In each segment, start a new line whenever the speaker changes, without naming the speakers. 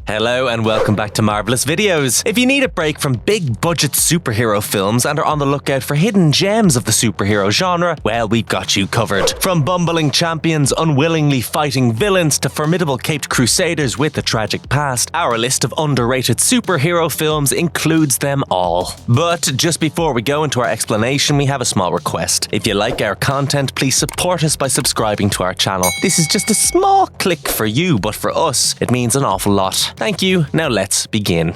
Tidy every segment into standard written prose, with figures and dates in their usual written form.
Hello and welcome back to Marvelous Videos. If you need a break from big budget superhero films and are on the lookout for hidden gems of the superhero genre, well, we've got you covered. From bumbling champions unwillingly fighting villains to formidable caped crusaders with a tragic past, our list of underrated superhero films includes them all. But just before we go into our explanation, we have a small request. If you like our content, please support us by subscribing to our channel. This is just a small click for you, but for us, it means an awful lot. Thank you. Now let's begin.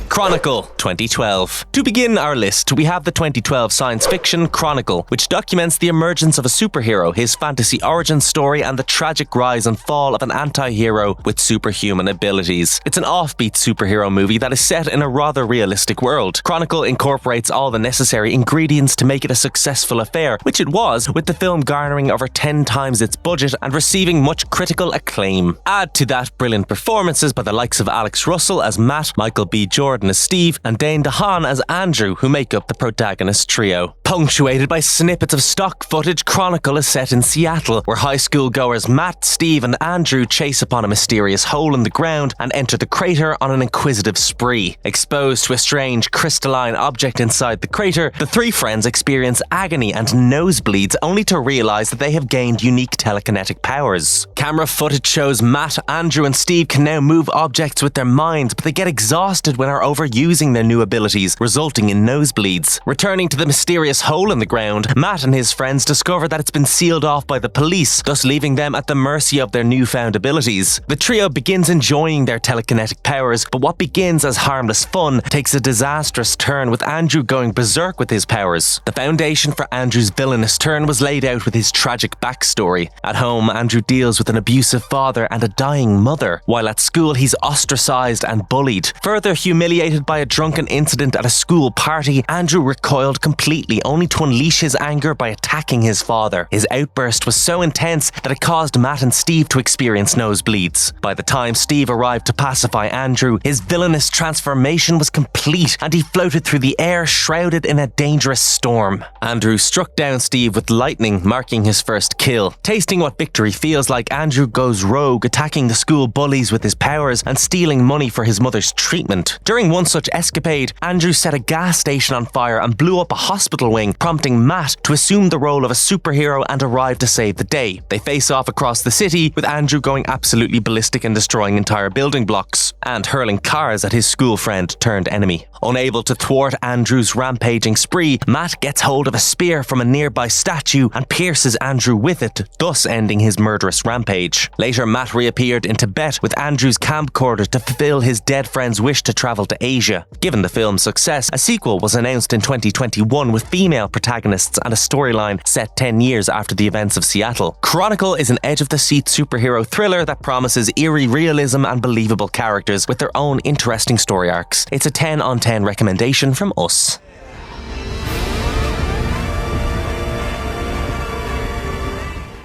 Chronicle 2012. To begin our list, we have the 2012 science fiction Chronicle, which documents the emergence of a superhero, his fantasy origin story, and the tragic rise and fall of an anti-hero with superhuman abilities. It's an offbeat superhero movie that is set in a rather realistic world. Chronicle incorporates all the necessary ingredients to make it a successful affair, which it was, with the film garnering over 10 times its budget and receiving much critical acclaim. Add to that brilliant performances by the likes of Alex Russell as Matt, Michael B. Jordan as Steve, and Dane DeHaan as Andrew, who make up the protagonist trio. Punctuated by snippets of stock footage, Chronicle is set in Seattle, where high school goers Matt, Steve, and Andrew chase upon a mysterious hole in the ground and enter the crater on an inquisitive spree. Exposed to a strange crystalline object inside the crater, the three friends experience agony and nosebleeds, only to realize that they have gained unique telekinetic powers. Camera footage shows Matt, Andrew, and Steve can now move objects with their minds, but they get exhausted when are overusing their new abilities, resulting in nosebleeds. Returning to the mysterious hole in the ground, Matt and his friends discover that it's been sealed off by the police, thus leaving them at the mercy of their newfound abilities. The trio begins enjoying their telekinetic powers, but what begins as harmless fun takes a disastrous turn, with Andrew going berserk with his powers. The foundation for Andrew's villainous turn was laid out with his tragic backstory. At home, Andrew deals with an abusive father and a dying mother, while at school he's ostracized and bullied. Further humiliated by a drunken incident at a school party, Andrew recoiled completely, only to unleash his anger by attacking his father. His outburst was so intense that it caused Matt and Steve to experience nosebleeds. By the time Steve arrived to pacify Andrew, his villainous transformation was complete and he floated through the air shrouded in a dangerous storm. Andrew struck down Steve with lightning, marking his first kill. Tasting what victory feels like, Andrew goes rogue, attacking the school bullies with his powers and stealing money for his mother's treatment. During one such escapade, Andrew set a gas station on fire and blew up a hospital wing, prompting Matt to assume the role of a superhero and arrive to save the day. They face off across the city, with Andrew going absolutely ballistic and destroying entire building blocks, and hurling cars at his school friend turned enemy. Unable to thwart Andrew's rampaging spree, Matt gets hold of a spear from a nearby statue and pierces Andrew with it, thus ending his murderous rampage. Later, Matt reappeared in Tibet with Andrew's camcorder to fulfill his dead friend's wish to travel to Asia. Given the film's success, a sequel was announced in 2021 with female protagonists and a storyline set 10 years after the events of Seattle. Chronicle is an edge-of-the-seat superhero thriller that promises eerie realism and believable characters with their own interesting story arcs. It's a 10 on 10 recommendation from us.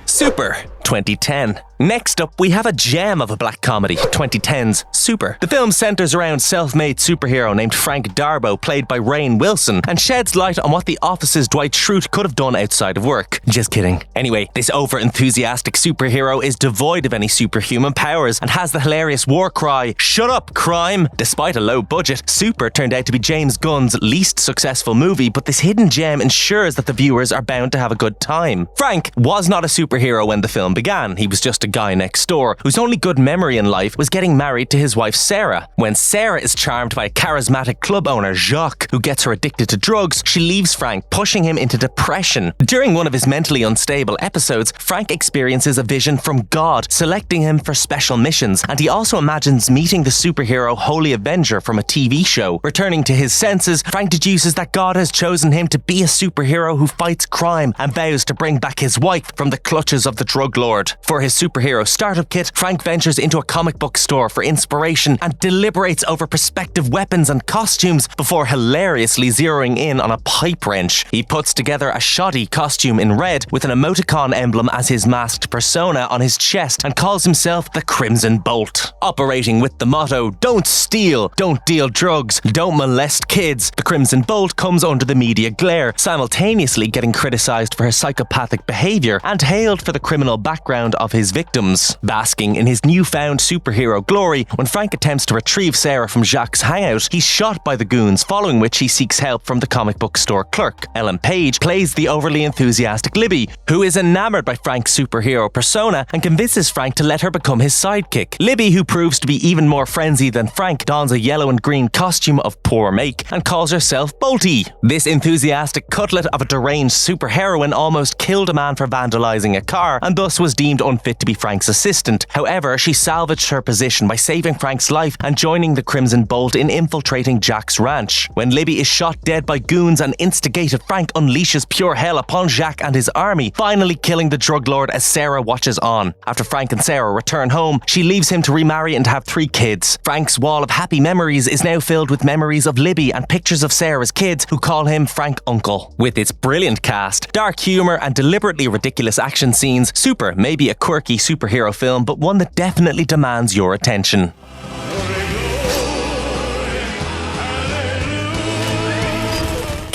Super 2010. Next up, we have a gem of a black comedy, 2010's Super. The film centers around self-made superhero named Frank Darbo, played by Rainn Wilson, and sheds light on what the Office's Dwight Schrute could have done outside of work. Just kidding. Anyway, this over-enthusiastic superhero is devoid of any superhuman powers and has the hilarious war cry, "Shut up, crime!" Despite a low budget, Super turned out to be James Gunn's least successful movie, but this hidden gem ensures that the viewers are bound to have a good time. Frank was not a superhero when the film began. He was just a guy next door whose only good memory in life was getting married to his wife Sarah. When Sarah is charmed by a charismatic club owner, Jacques, who gets her addicted to drugs, she leaves Frank, pushing him into depression. During one of his mentally unstable episodes, Frank experiences a vision from God, selecting him for special missions, and he also imagines meeting the superhero Holy Avenger from a TV show. Returning to his senses, Frank deduces that God has chosen him to be a superhero who fights crime and vows to bring back his wife from the clutches of the drug lord. For his superhero startup kit, Frank ventures into a comic book store for inspiration and deliberates over prospective weapons and costumes before hilariously zeroing in on a pipe wrench. He puts together a shoddy costume in red with an emoticon emblem as his masked persona on his chest and calls himself the Crimson Bolt. Operating with the motto, "Don't steal, don't deal drugs, don't molest kids," the Crimson Bolt comes under the media glare, simultaneously getting criticized for his psychopathic behavior and hailed for the criminal background of his victims. Basking in his newfound superhero glory, when Frank attempts to retrieve Sarah from Jacques' hangout, he's shot by the goons, following which he seeks help from the comic book store clerk. Ellen Page plays the overly enthusiastic Libby, who is enamored by Frank's superhero persona and convinces Frank to let her become his sidekick. Libby, who proves to be even more frenzied than Frank, dons a yellow and green costume of poor make and calls herself Bolty. This enthusiastic cutlet of a deranged superheroine almost killed a man for vandalizing a car and thus was deemed unfit to be Frank's assistant. However, she salvaged her position by saving Frank's life and joining the Crimson Bolt in infiltrating Jack's ranch. When Libby is shot dead by goons and instigated, Frank unleashes pure hell upon Jack and his army, finally killing the drug lord as Sarah watches on. After Frank and Sarah return home, she leaves him to remarry and have 3 kids. Frank's wall of happy memories is now filled with memories of Libby and pictures of Sarah's kids who call him Frank Uncle. With its brilliant cast, dark humour and deliberately ridiculous action scenes, Super may be a quirky superhero film, but one that definitely demands your attention.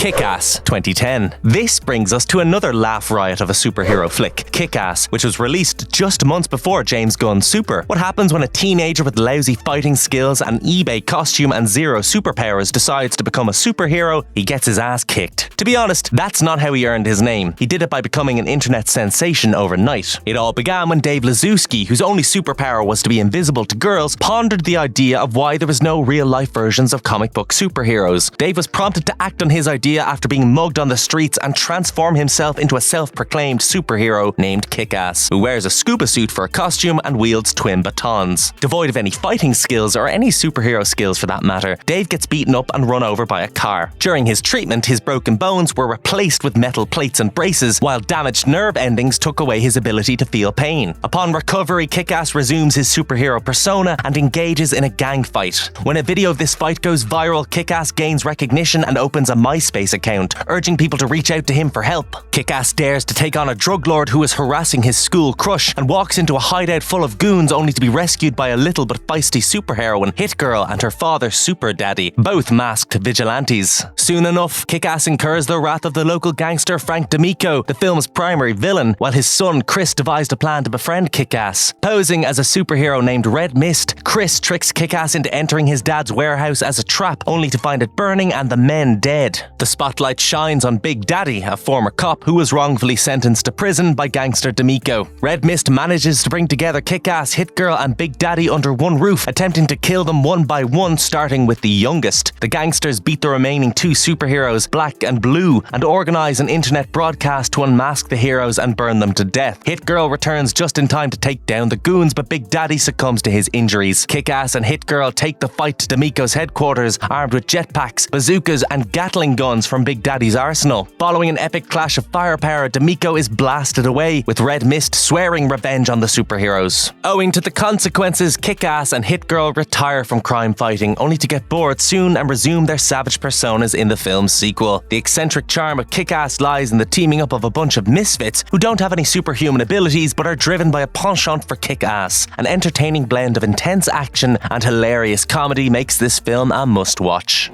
KickAss 2010. This brings us to another laugh riot of a superhero flick, KickAss, which was released just months before James Gunn's Super. What happens when a teenager with lousy fighting skills, an eBay costume and 0 superpowers decides to become a superhero? He gets his ass kicked. To be honest, that's not how he earned his name. He did it by becoming an internet sensation overnight. It all began when Dave Lazowski, whose only superpower was to be invisible to girls, pondered the idea of why there was no real-life versions of comic book superheroes. Dave was prompted to act on his idea after being mugged on the streets and transform himself into a self-proclaimed superhero named KickAss, who wears a scuba suit for a costume and wields twin batons. Devoid of any fighting skills or any superhero skills for that matter, Dave gets beaten up and run over by a car. During his treatment, his broken bones were replaced with metal plates and braces, while damaged nerve endings took away his ability to feel pain. Upon recovery, KickAss resumes his superhero persona and engages in a gang fight. When a video of this fight goes viral, KickAss gains recognition and opens a MySpace account, urging people to reach out to him for help. KickAss dares to take on a drug lord who is harassing his school crush and walks into a hideout full of goons only to be rescued by a little but feisty superheroine, Hit Girl, and her father Super Daddy, both masked vigilantes. Soon enough, KickAss incurs the wrath of the local gangster Frank D'Amico, the film's primary villain, while his son Chris devised a plan to befriend KickAss. Posing as a superhero named Red Mist, Chris tricks KickAss into entering his dad's warehouse as a trap, only to find it burning and the men dead. The spotlight shines on Big Daddy, a former cop who was wrongfully sentenced to prison by gangster D'Amico. Red Mist manages to bring together KickAss, Hit Girl and Big Daddy under one roof, attempting to kill them one by one, starting with the youngest. The gangsters beat the remaining 2 superheroes, Black and Blue, and organize an internet broadcast to unmask the heroes and burn them to death. Hit Girl returns just in time to take down the goons, but Big Daddy succumbs to his injuries. KickAss and Hit Girl take the fight to D'Amico's headquarters, armed with jetpacks, bazookas and Gatling guns from Big Daddy's arsenal. Following an epic clash of firepower, D'Amico is blasted away, with Red Mist swearing revenge on the superheroes. Owing to the consequences, KickAss and Hit Girl retire from crime fighting, only to get bored soon and resume their savage personas in the film's sequel. The eccentric charm of KickAss lies in the teaming up of a bunch of misfits who don't have any superhuman abilities but are driven by a penchant for kick-ass. An entertaining blend of intense action and hilarious comedy makes this film a must-watch.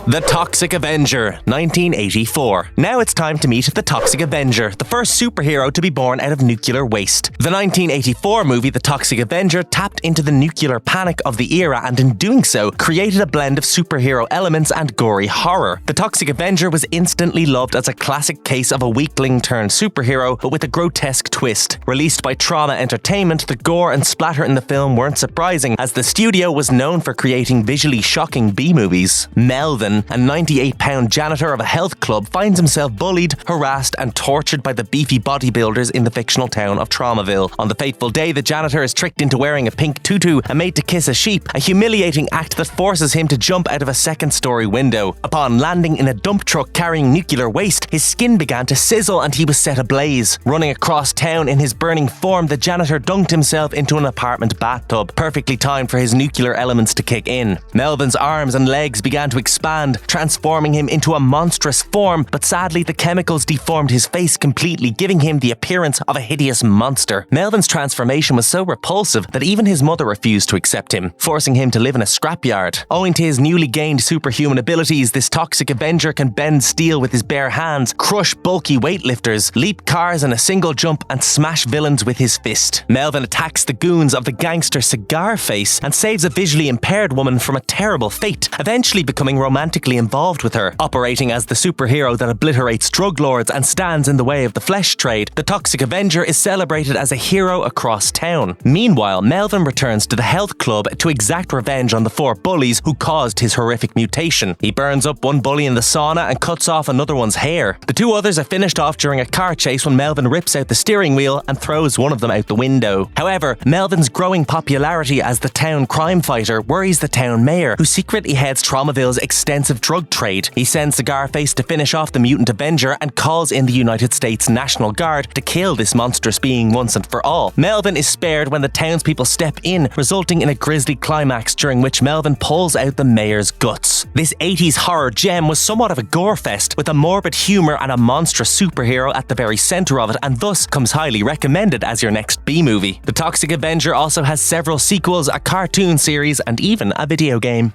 The Toxic Avenger, 1984. Now it's time to meet the Toxic Avenger, the first superhero to be born out of nuclear waste. The 1984 movie The Toxic Avenger tapped into the nuclear panic of the era and in doing so, created a blend of superhero elements and gory horror. The Toxic Avenger was instantly loved as a classic case of a weakling turned superhero, but with a grotesque twist. Released by Trauma Entertainment, the gore and splatter in the film weren't surprising, as the studio was known for creating visually shocking B-movies. Melvin, a 98-pound janitor of a health club, finds himself bullied, harassed and tortured by the beefy bodybuilders in the fictional town of Traumaville. On the fateful day, the janitor is tricked into wearing a pink tutu and made to kiss a sheep, a humiliating act that forces him to jump out of a second-story window. Upon landing in a dump truck carrying nuclear waste, his skin began to sizzle and he was set ablaze. Running across town in his burning form, the janitor dunked himself into an apartment bathtub, perfectly timed for his nuclear elements to kick in. Melvin's arms and legs began to expand hand, transforming him into a monstrous form, but sadly the chemicals deformed his face completely, giving him the appearance of a hideous monster. Melvin's transformation was so repulsive that even his mother refused to accept him, forcing him to live in a scrapyard. Owing to his newly gained superhuman abilities, this Toxic Avenger can bend steel with his bare hands, crush bulky weightlifters, leap cars in a single jump, and smash villains with his fist. Melvin attacks the goons of the gangster Cigar Face and saves a visually impaired woman from a terrible fate, eventually becoming romantically involved with her. Operating as the superhero that obliterates drug lords and stands in the way of the flesh trade, the Toxic Avenger is celebrated as a hero across town. Meanwhile, Melvin returns to the health club to exact revenge on the 4 bullies who caused his horrific mutation. He burns up one bully in the sauna and cuts off another one's hair. The 2 others are finished off during a car chase when Melvin rips out the steering wheel and throws one of them out the window. However, Melvin's growing popularity as the town crime fighter worries the town mayor, who secretly heads Traumaville's extensive drug trade. He sends Cigarface to finish off the mutant Avenger and calls in the United States National Guard to kill this monstrous being once and for all. Melvin is spared when the townspeople step in, resulting in a grisly climax during which Melvin pulls out the mayor's guts. This 80s horror gem was somewhat of a gore fest, with a morbid humour and a monstrous superhero at the very centre of it, and thus comes highly recommended as your next B-movie. The Toxic Avenger also has several sequels, a cartoon series, and even a video game.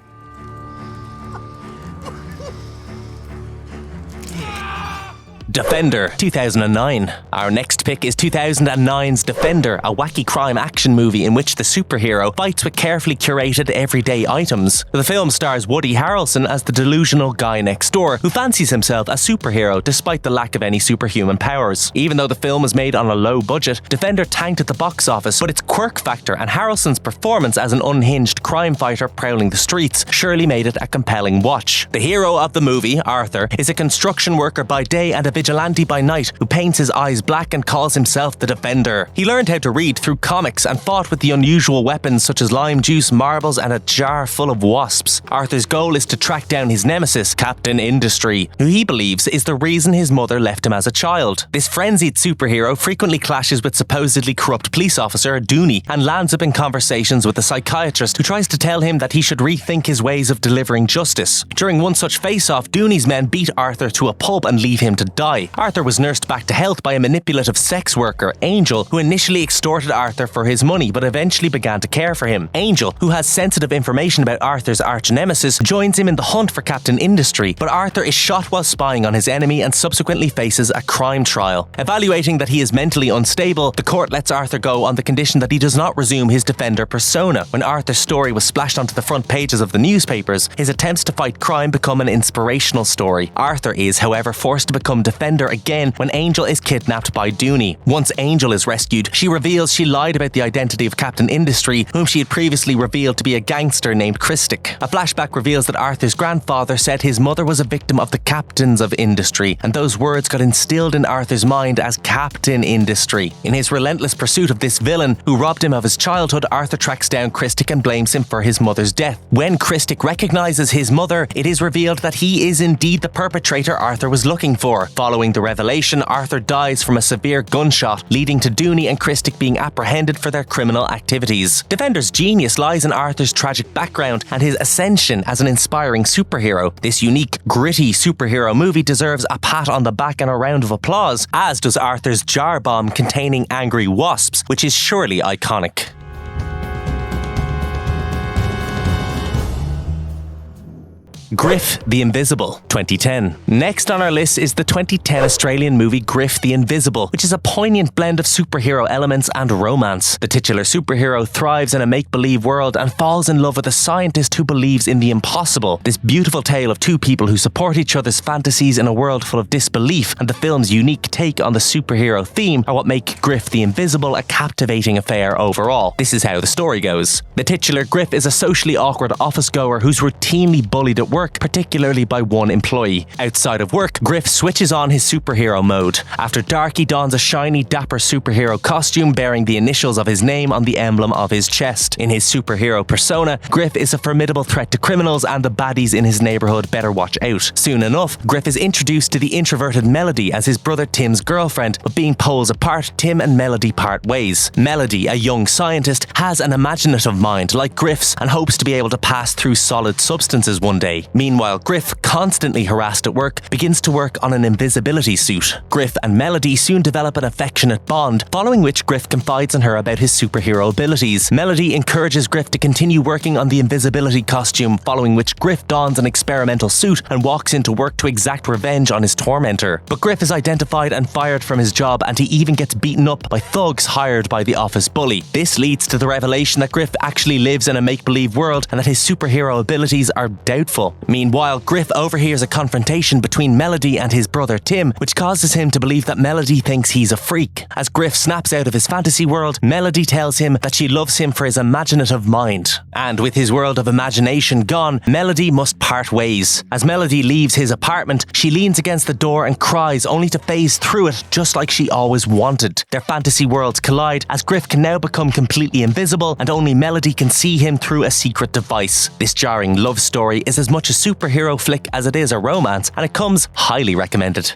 Defender, 2009. Our next pick is 2009's Defender, a wacky crime action movie in which the superhero fights with carefully curated everyday items. The film stars Woody Harrelson as the delusional guy next door who fancies himself a superhero despite the lack of any superhuman powers. Even though the film was made on a low budget, Defender tanked at the box office, but its quirk factor and Harrelson's performance as an unhinged crime fighter prowling the streets surely made it a compelling watch. The hero of the movie, Arthur, is a construction worker by day and a vigilante by night who paints his eyes black and calls himself the Defender. He learned how to read through comics and fought with the unusual weapons such as lime juice, marbles, and a jar full of wasps. Arthur's goal is to track down his nemesis, Captain Industry, who he believes is the reason his mother left him as a child. This frenzied superhero frequently clashes with supposedly corrupt police officer Dooney and lands up in conversations with a psychiatrist who tries to tell him that he should rethink his ways of delivering justice. During one such face-off, Dooney's men beat Arthur to a pulp and leave him to die. Arthur was nursed back to health by a manipulative sex worker, Angel, who initially extorted Arthur for his money but eventually began to care for him. Angel, who has sensitive information about Arthur's arch-nemesis, joins him in the hunt for Captain Industry, but Arthur is shot while spying on his enemy and subsequently faces a crime trial. Evaluating that he is mentally unstable, the court lets Arthur go on the condition that he does not resume his Defender persona. When Arthur's story was splashed onto the front pages of the newspapers, his attempts to fight crime become an inspirational story. Arthur is, however, forced to become Defender again when Angel is kidnapped by Dooney. Once Angel is rescued, she reveals she lied about the identity of Captain Industry, whom she had previously revealed to be a gangster named Christic. A flashback reveals that Arthur's grandfather said his mother was a victim of the captains of industry, and those words got instilled in Arthur's mind as Captain Industry. In his relentless pursuit of this villain who robbed him of his childhood, Arthur tracks down Christic and blames him for his mother's death. When Christic recognizes his mother, it is revealed that he is indeed the perpetrator Arthur was looking for. Following the revelation, Arthur dies from a severe gunshot, leading to Dooney and Christic being apprehended for their criminal activities. Defender's genius lies in Arthur's tragic background and his ascension as an inspiring superhero. This unique, gritty superhero movie deserves a pat on the back and a round of applause, as does Arthur's jar bomb containing angry wasps, which is surely iconic. Griff The Invisible, 2010. Next on our list is the 2010 Australian movie Griff The Invisible, which is a poignant blend of superhero elements and romance. The titular superhero thrives in a make-believe world and falls in love with a scientist who believes in the impossible. This beautiful tale of two people who support each other's fantasies in a world full of disbelief and the film's unique take on the superhero theme are what make Griff The Invisible a captivating affair overall. This is how the story goes. The titular Griff is a socially awkward office-goer who's routinely bullied at work, particularly by one employee. Outside of work, Griff switches on his superhero mode. After dark, he dons a shiny, dapper superhero costume bearing the initials of his name on the emblem of his chest. In his superhero persona, Griff is a formidable threat to criminals and the baddies in his neighborhood better watch out. Soon enough, Griff is introduced to the introverted Melody as his brother Tim's girlfriend, but being poles apart, Tim and Melody part ways. Melody, a young scientist, has an imaginative mind like Griff's and hopes to be able to pass through solid substances one day. Meanwhile, Griff, constantly harassed at work, begins to work on an invisibility suit. Griff and Melody soon develop an affectionate bond, following which Griff confides in her about his superhero abilities. Melody encourages Griff to continue working on the invisibility costume, following which Griff dons an experimental suit and walks into work to exact revenge on his tormentor. But Griff is identified and fired from his job, and he even gets beaten up by thugs hired by the office bully. This leads to the revelation that Griff actually lives in a make-believe world and that his superhero abilities are doubtful. Meanwhile, Griff overhears a confrontation between Melody and his brother Tim, which causes him to believe that Melody thinks he's a freak. As Griff snaps out of his fantasy world, Melody tells him that she loves him for his imaginative mind. And with his world of imagination gone, Melody must part ways. As Melody leaves his apartment, she leans against the door and cries, only to phase through it just like she always wanted. Their fantasy worlds collide, as Griff can now become completely invisible and only Melody can see him through a secret device. This jarring love story is as much a superhero flick as it is a romance, and it comes highly recommended.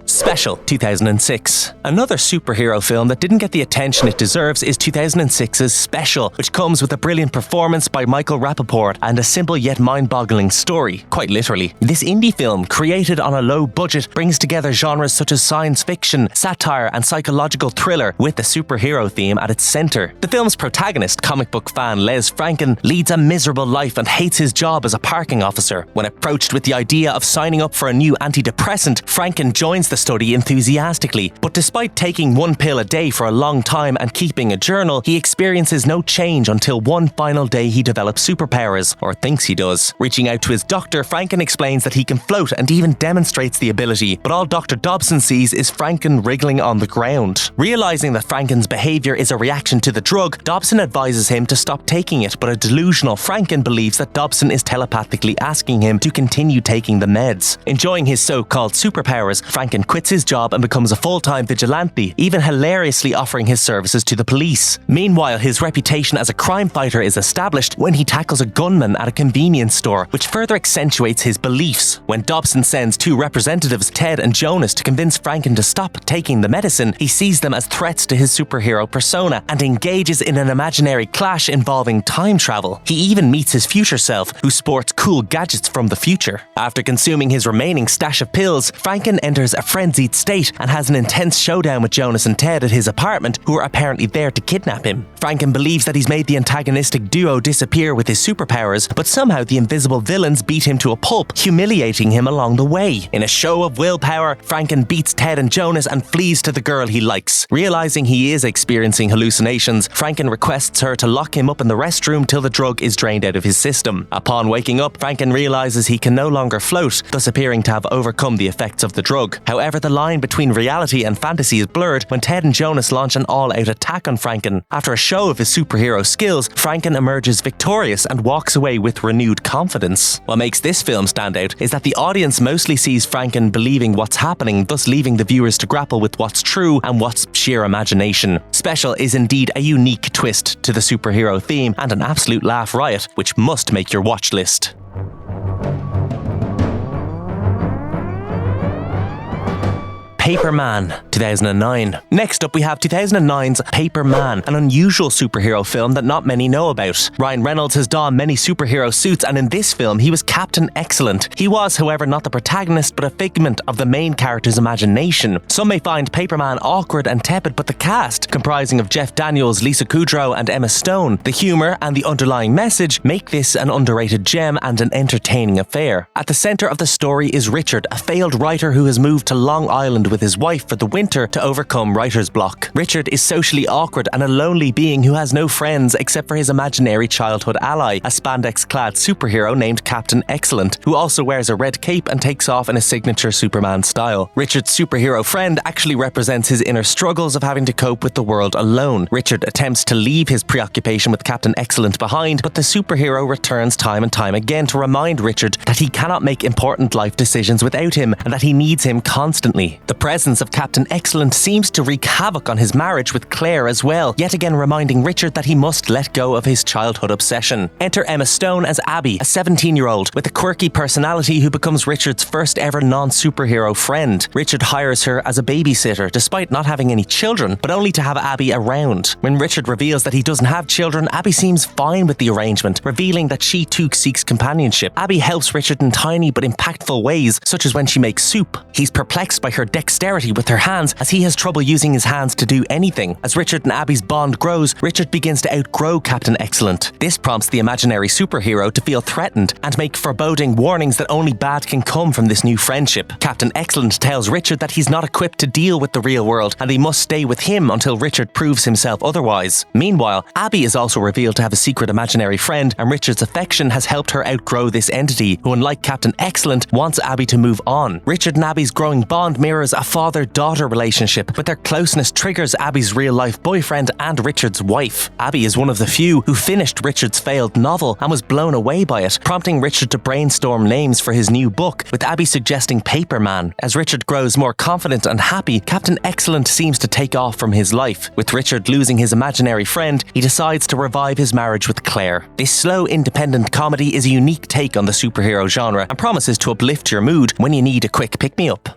Special, 2006. Another superhero film that didn't get the attention it deserves is 2006's Special, which comes with a brilliant performance by Michael Rappaport and a simple yet mind-boggling story, quite literally. This indie film, created on a low budget, brings together genres such as science fiction, satire and psychological thriller with the superhero theme at its centre. The film's protagonist, comic book fan Les Franken, leads a miserable life and hates his job as a parking officer. When approached with the idea of signing up for a new antidepressant, Franken joins the study enthusiastically, but despite taking one pill a day for a long time and keeping a journal, he experiences no change until one final day he develops superpowers, or thinks he does. Reaching out to his doctor, Franken explains that he can float and even demonstrates the ability, but all Dr. Dobson sees is Franken wriggling on the ground. Realizing that Franken's behavior is a reaction to the drug, Dobson advises him to stop taking it, but a delusional Franken believes that Dobson is telepathically asking him to continue taking the meds. Enjoying his so-called superpowers, Franken quits his job and becomes a full-time vigilante, even hilariously offering his services to the police. Meanwhile, his reputation as a crime fighter is established when he tackles a gunman at a convenience store, which further accentuates his beliefs. When Dobson sends two representatives, Ted and Jonas, to convince Franken to stop taking the medicine, he sees them as threats to his superhero persona and engages in an imaginary clash involving time travel. He even meets his future self, who sports cool gadgets from the future. After consuming his remaining stash of pills, Franken enters a frenzied state and has an intense showdown with Jonas and Ted at his apartment, who are apparently there to kidnap him. Franken believes that he's made the antagonistic duo disappear with his superpowers, but somehow the invisible villains beat him to a pulp, humiliating him along the way. In a show of willpower, Franken beats Ted and Jonas and flees to the girl he likes. Realizing he is experiencing hallucinations, Franken requests her to lock him up in the restroom till the drug is drained out of his system. Upon waking up, Franken realizes he can no longer float, thus appearing to have overcome the effects of the drug. However, the line between reality and fantasy is blurred when Ted and Jonas launch an all-out attack on Franken. After a show of his superhero skills, Franken emerges victorious and walks away with renewed confidence. What makes this film stand out is that the audience mostly sees Franken believing what's happening, thus leaving the viewers to grapple with what's true and what's sheer imagination. Special is indeed a unique twist to the superhero theme and an absolute laugh riot, which must make your watch list. Paper Man, 2009. Next up we have 2009's Paper Man, an unusual superhero film that not many know about. Ryan Reynolds has donned many superhero suits, and in this film he was Captain Excellent. He was, however, not the protagonist but a figment of the main character's imagination. Some may find Paper Man awkward and tepid, but the cast, comprising of Jeff Daniels, Lisa Kudrow and Emma Stone, the humour and the underlying message make this an underrated gem and an entertaining affair. At the centre of the story is Richard, a failed writer who has moved to Long Island with his wife for the winter to overcome writer's block. Richard is socially awkward and a lonely being who has no friends except for his imaginary childhood ally, a spandex-clad superhero named Captain Excellent, who also wears a red cape and takes off in a signature Superman style. Richard's superhero friend actually represents his inner struggles of having to cope with the world alone. Richard attempts to leave his preoccupation with Captain Excellent behind, but the superhero returns time and time again to remind Richard that he cannot make important life decisions without him and that he needs him constantly. The presence of Captain Excellent seems to wreak havoc on his marriage with Claire as well, yet again reminding Richard that he must let go of his childhood obsession. Enter Emma Stone as Abby, a 17-year-old with a quirky personality who becomes Richard's first ever non-superhero friend. Richard hires her as a babysitter despite not having any children, but only to have Abby around. When Richard reveals that he doesn't have children, Abby seems fine with the arrangement, revealing that she too seeks companionship. Abby helps Richard in tiny but impactful ways, such as when she makes soup. He's perplexed by her dexterity with her hands, as he has trouble using his hands to do anything. As Richard and Abby's bond grows, Richard begins to outgrow Captain Excellent. This prompts the imaginary superhero to feel threatened and make foreboding warnings that only bad can come from this new friendship. Captain Excellent tells Richard that he's not equipped to deal with the real world and he must stay with him until Richard proves himself otherwise. Meanwhile, Abby is also revealed to have a secret imaginary friend, and Richard's affection has helped her outgrow this entity, who, unlike Captain Excellent, wants Abby to move on. Richard and Abby's growing bond mirrors a father-daughter relationship, but their closeness triggers Abby's real-life boyfriend and Richard's wife. Abby is one of the few who finished Richard's failed novel and was blown away by it, prompting Richard to brainstorm names for his new book, with Abby suggesting Paperman. As Richard grows more confident and happy, Captain Excellent seems to take off from his life. With Richard losing his imaginary friend, he decides to revive his marriage with Claire. This slow, independent comedy is a unique take on the superhero genre and promises to uplift your mood when you need a quick pick-me-up.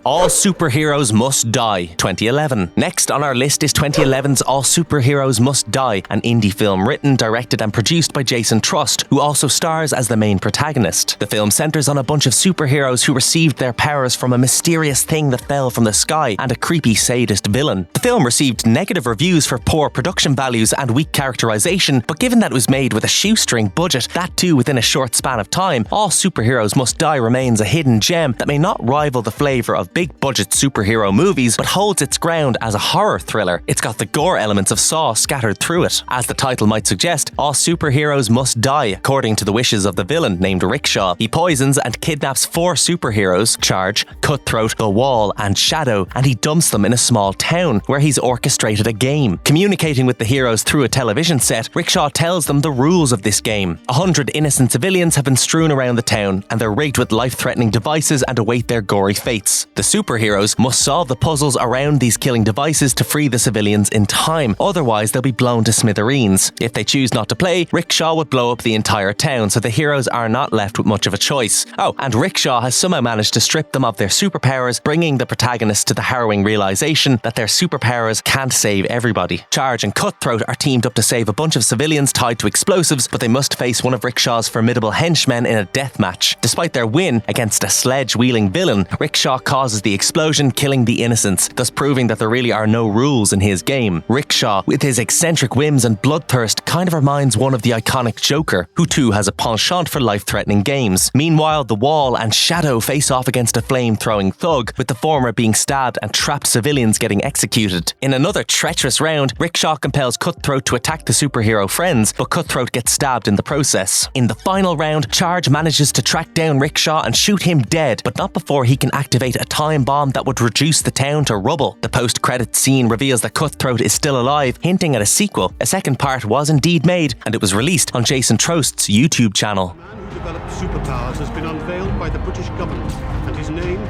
All Superheroes Must Die, 2011. Next on our list is 2011's All Superheroes Must Die, an indie film written, directed and produced by Jason Trust, who also stars as the main protagonist. The film centers on a bunch of superheroes who received their powers from a mysterious thing that fell from the sky and a creepy sadist villain. The film received negative reviews for poor production values and weak characterization, but given that it was made with a shoestring budget, that too within a short span of time, All Superheroes Must Die remains a hidden gem that may not rival the flavour of big-budget superhero movies, but holds its ground as a horror thriller. It's got the gore elements of Saw scattered through it. As the title might suggest, all superheroes must die according to the wishes of the villain named Rickshaw. He poisons and kidnaps 4 superheroes, Charge, Cutthroat, The Wall, and Shadow, and he dumps them in a small town where he's orchestrated a game. Communicating with the heroes through a television set, Rickshaw tells them the rules of this game. 100 innocent civilians have been strewn around the town, and they're rigged with life-threatening devices and await their gory fates. The superheroes must solve the puzzles around these killing devices to free the civilians in time, otherwise they'll be blown to smithereens. If they choose not to play, Rickshaw would blow up the entire town, so the heroes are not left with much of a choice. Oh, and Rickshaw has somehow managed to strip them of their superpowers, bringing the protagonists to the harrowing realization that their superpowers can't save everybody. Charge and Cutthroat are teamed up to save a bunch of civilians tied to explosives, but they must face one of Rickshaw's formidable henchmen in a death match. Despite their win against a sledge-wielding villain, Rickshaw causes the explosion, killing the innocents, thus proving that there really are no rules in his game. Rickshaw, with his eccentric whims and bloodthirst, kind of reminds one of the iconic Joker, who too has a penchant for life-threatening games. Meanwhile, The Wall and Shadow face off against a flame-throwing thug, with the former being stabbed and trapped civilians getting executed. In another treacherous round, Rickshaw compels Cutthroat to attack the superhero friends, but Cutthroat gets stabbed in the process. In the final round, Charge manages to track down Rickshaw and shoot him dead, but not before he can activate a time bomb that would reduce the town to rubble. The post-credits scene reveals that Cutthroat is still alive, hinting at a sequel. A second part was indeed made, and it was released on Jason Trost's YouTube channel.
The man who developed superpowers has been unveiled by the British government, and his name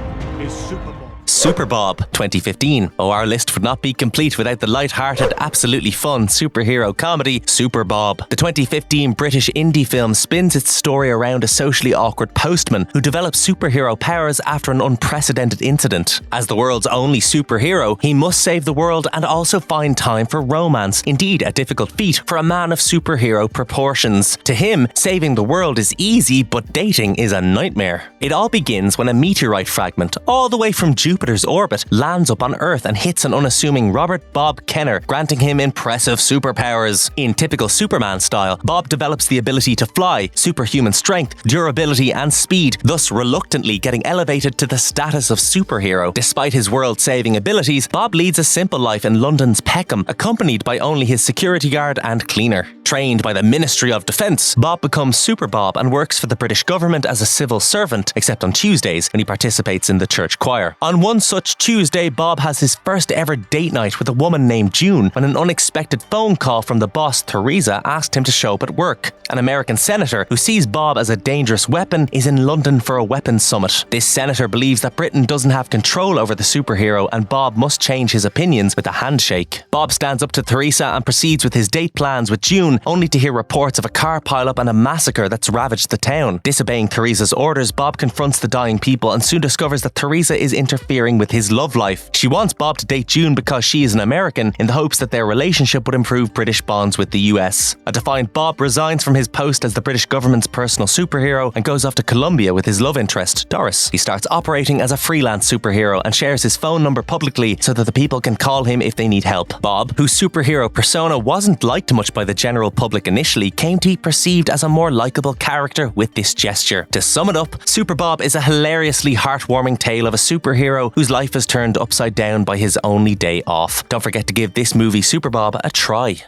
is Super Bob.
Super Bob, 2015. Oh, our list would not be complete without the light-hearted, absolutely fun superhero comedy Super Bob. The 2015 British indie film spins its story around a socially awkward postman who develops superhero powers after an unprecedented incident. As the world's only superhero, he must save the world and also find time for romance, indeed a difficult feat for a man of superhero proportions. To him, saving the world is easy, but dating is a nightmare. It all begins when a meteorite fragment, all the way from Jupiter's orbit, lands up on Earth and hits an unassuming Robert Bob Kenner, granting him impressive superpowers. In typical Superman style, Bob develops the ability to fly, superhuman strength, durability and speed, thus reluctantly getting elevated to the status of superhero. Despite his world-saving abilities, Bob leads a simple life in London's Peckham, accompanied by only his security guard and cleaner. Trained by the Ministry of Defence, Bob becomes Super Bob and works for the British government as a civil servant, except on Tuesdays when he participates in the church choir. On one One such Tuesday, Bob has his first ever date night with a woman named June when an unexpected phone call from the boss, Theresa, asked him to show up at work. An American senator who sees Bob as a dangerous weapon is in London for a weapons summit. This senator believes that Britain doesn't have control over the superhero and Bob must change his opinions with a handshake. Bob stands up to Theresa and proceeds with his date plans with June, only to hear reports of a car pileup and a massacre that's ravaged the town. Disobeying Theresa's orders, Bob confronts the dying people and soon discovers that Theresa is interfering with his love life. She wants Bob to date June because she is an American, in the hopes that their relationship would improve British bonds with the US. A defiant Bob resigns from his post as the British government's personal superhero and goes off to Colombia with his love interest, Doris. He starts operating as a freelance superhero and shares his phone number publicly so that the people can call him if they need help. Bob, whose superhero persona wasn't liked much by the general public initially, came to be perceived as a more likeable character with this gesture. To sum it up, Super Bob is a hilariously heartwarming tale of a superhero whose life is turned upside down by his only day off. Don't forget to give this movie Super Bob a try.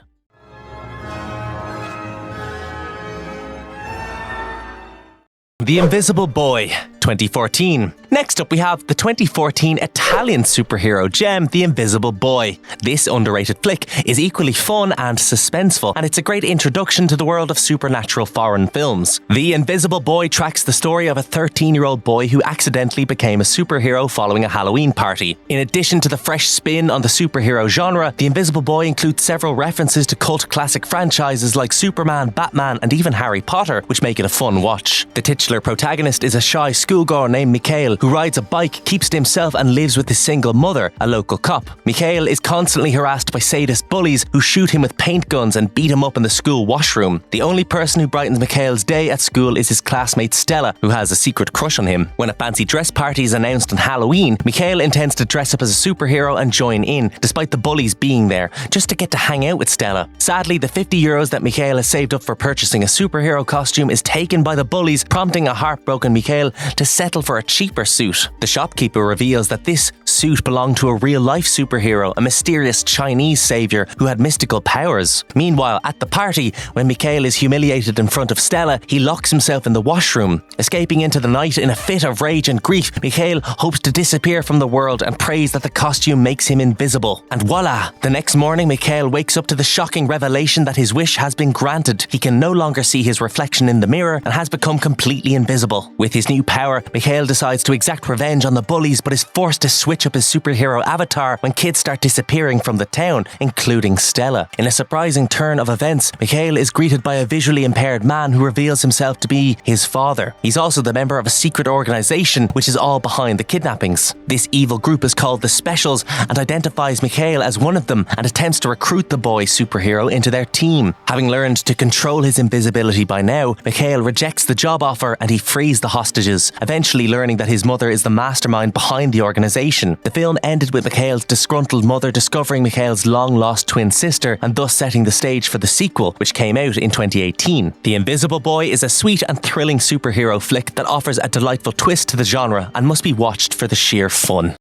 The Invisible Boy, 2014. Next up we have the 2014 Italian superhero gem, The Invisible Boy. This underrated flick is equally fun and suspenseful, and it's a great introduction to the world of supernatural foreign films. The Invisible Boy tracks the story of a 13-year-old boy who accidentally became a superhero following a Halloween party. In addition to the fresh spin on the superhero genre, The Invisible Boy includes several references to cult classic franchises like Superman, Batman, and even Harry Potter, which make it a fun watch. The titular protagonist is a shy schoolgirl named Mikhail, who rides a bike, keeps to himself and lives with his single mother, a local cop. Mikhail is constantly harassed by sadist bullies who shoot him with paint guns and beat him up in the school washroom. The only person who brightens Mikhail's day at school is his classmate Stella, who has a secret crush on him. When a fancy dress party is announced on Halloween, Mikhail intends to dress up as a superhero and join in, despite the bullies being there, just to get to hang out with Stella. Sadly, the €50 that Mikhail has saved up for purchasing a superhero costume is taken by the bullies, prompting a heartbroken Mikhail to settle for a cheaper suit. The shopkeeper reveals that this suit belonged to a real-life superhero, a mysterious Chinese savior who had mystical powers. Meanwhile, at the party, when Mikhail is humiliated in front of Stella, he locks himself in the washroom. Escaping into the night in a fit of rage and grief, Mikhail hopes to disappear from the world and prays that the costume makes him invisible. And voila! The next morning, Mikhail wakes up to the shocking revelation that his wish has been granted. He can no longer see his reflection in the mirror and has become completely invisible. With his new power, Mikhail decides to exact revenge on the bullies, but is forced to switch up his superhero avatar when kids start disappearing from the town, including Stella. In a surprising turn of events, Mikhail is greeted by a visually impaired man who reveals himself to be his father. He's also the member of a secret organization which is all behind the kidnappings. This evil group is called the Specials and identifies Mikhail as one of them and attempts to recruit the boy superhero into their team. Having learned to control his invisibility by now, Mikhail rejects the job offer and he frees the hostages, eventually learning that his mother is the mastermind behind the organization. The film ended with Mikhail's disgruntled mother discovering Mikhail's long-lost twin sister and thus setting the stage for the sequel, which came out in 2018. The Invisible Boy is a sweet and thrilling superhero flick that offers a delightful twist to the genre and must be watched for the sheer fun.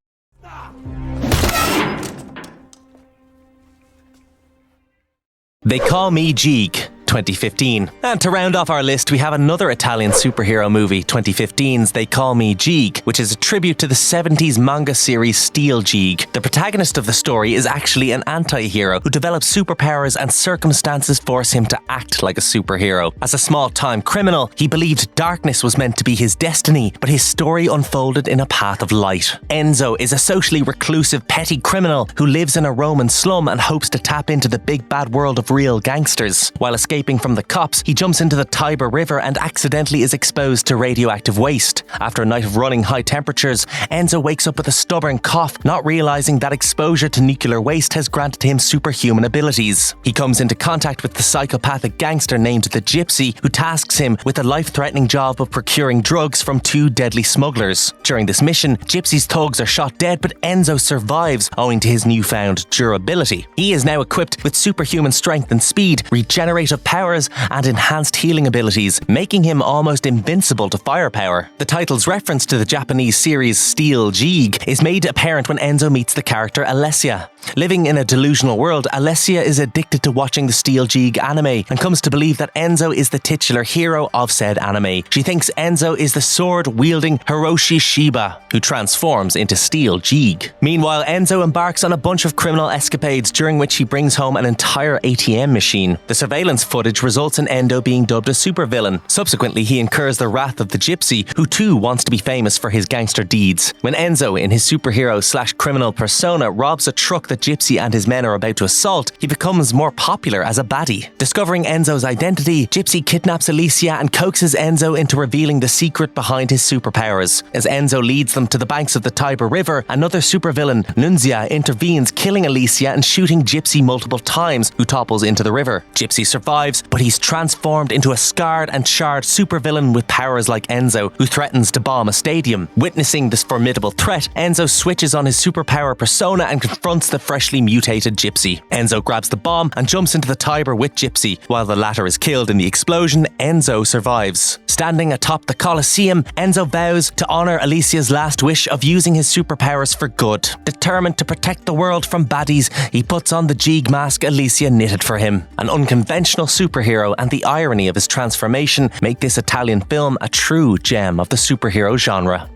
They Call Me Jeeg, 2015. And to round off our list, we have another Italian superhero movie, 2015's They Call Me Jeeg, which is a tribute to the 70s manga series Steel Jeeg. The protagonist of the story is actually an anti-hero who develops superpowers and circumstances force him to act like a superhero. As a small-time criminal, he believed darkness was meant to be his destiny, but his story unfolded in a path of light. Enzo is a socially reclusive petty criminal who lives in a Roman slum and hopes to tap into the big bad world of real gangsters. While escaping from the cops, he jumps into the Tiber River and accidentally is exposed to radioactive waste. After a night of running high temperatures, Enzo wakes up with a stubborn cough, not realizing that exposure to nuclear waste has granted him superhuman abilities. He comes into contact with the psychopathic gangster named the Gypsy, who tasks him with the life-threatening job of procuring drugs from two deadly smugglers. During this mission, Gypsy's thugs are shot dead, but Enzo survives owing to his newfound durability. He is now equipped with superhuman strength and speed, regenerative powers and enhanced healing abilities, making him almost invincible to firepower. The title's reference to the Japanese series Steel Jeeg is made apparent when Enzo meets the character Alessia. Living in a delusional world, Alessia is addicted to watching the Steel Jeeg anime and comes to believe that Enzo is the titular hero of said anime. She thinks Enzo is the sword-wielding Hiroshi Shiba, who transforms into Steel Jeeg. Meanwhile, Enzo embarks on a bunch of criminal escapades during which he brings home an entire ATM machine. The surveillance footage results in Endo being dubbed a supervillain. Subsequently, he incurs the wrath of the Gypsy, who too wants to be famous for his gangster deeds. When Enzo, in his superhero/criminal persona, robs a truck that Gypsy and his men are about to assault, he becomes more popular as a baddie. Discovering Enzo's identity, Gypsy kidnaps Alicia and coaxes Enzo into revealing the secret behind his superpowers. As Enzo leads them to the banks of the Tiber River, another supervillain, Nunzia, intervenes, killing Alicia and shooting Gypsy multiple times, who topples into the river. Gypsy survives, but he's transformed into a scarred and charred supervillain with powers like Enzo, who threatens to bomb a stadium. Witnessing this formidable threat, Enzo switches on his superpower persona and confronts the freshly mutated Gypsy. Enzo grabs the bomb and jumps into the Tiber with Gypsy. While the latter is killed in the explosion, Enzo survives. Standing atop the Colosseum, Enzo vows to honor Alicia's last wish of using his superpowers for good. Determined to protect the world from baddies, he puts on the Jeeg mask Alicia knitted for him. An unconventional superhero and the irony of his transformation make this Italian film a true gem of the superhero genre.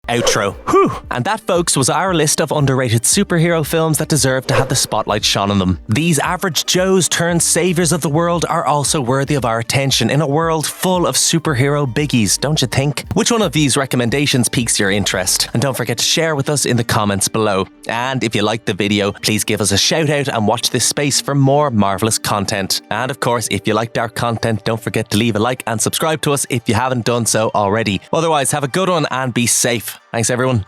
Outro. Whew! And that, folks, was our list of underrated superhero films that deserve to have the spotlight shone on them. These average Joes turned saviors of the world are also worthy of our attention in a world full of superhero biggies, don't you think? Which one of these recommendations piques your interest? And don't forget to share with us in the comments below. And if you liked the video, please give us a shout out and watch this space for more marvellous content. And of course, if you liked our content, don't forget to leave a like and subscribe to us if you haven't done so already. Otherwise, have a good one and be safe. Thanks, everyone.